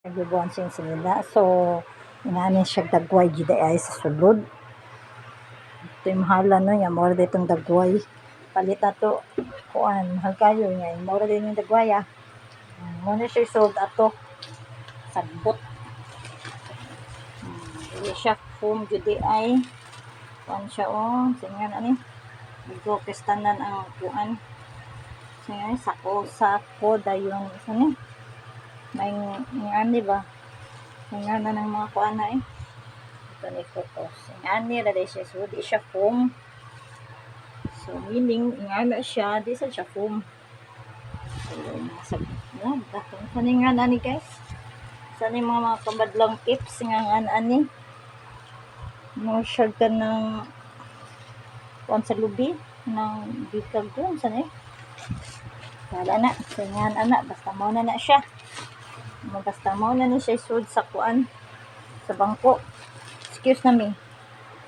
Nagbubuhan sila. So, inanin siya dagway gida ay sa sulod. Ito yung mahala no, yung mora ditong dagway. Palit na to, kuan, mahal kayo nga, mora din yung dagway ah. Muna siya sold ato, sagbot. Hindi siya foam gudi ay, kuan siya oh, singan ani, ito kistanan ang kuan. Singan sako dayon isa ni. May ngani ba? Ngana ng mga kuan na eh. Ito ni focus. Ngani ra day siya, so di siya foam. So meaning ngana siya, di siya foam. So nasa bakit kaning ngana ni guys? Sa ni mga kabadlang tips nga ngana ni. No siya ka ng kuan sa lubi ng bitag ko sa ni. Wala na, singan ana basta mo na siya. Basta mo na ni siya sud sa kuan sa bangko. Excuse na me.